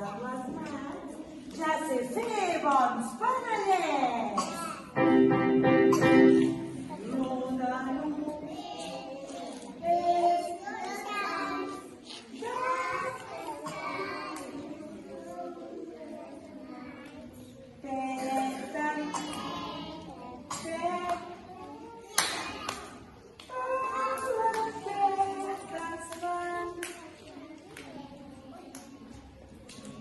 amb les mans, ja sé fer bons panellets.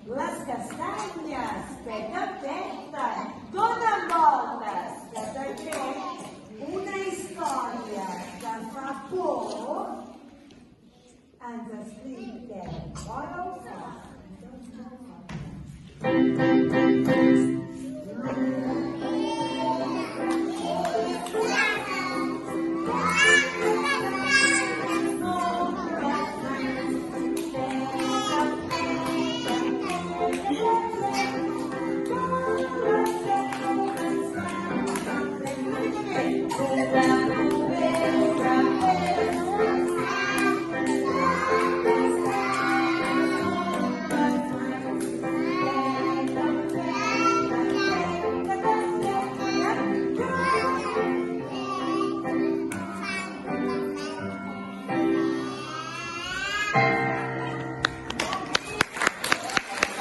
Les castanyes, peten, donen voltes, que també una història que fa por, ens expliquem. Fora o fora?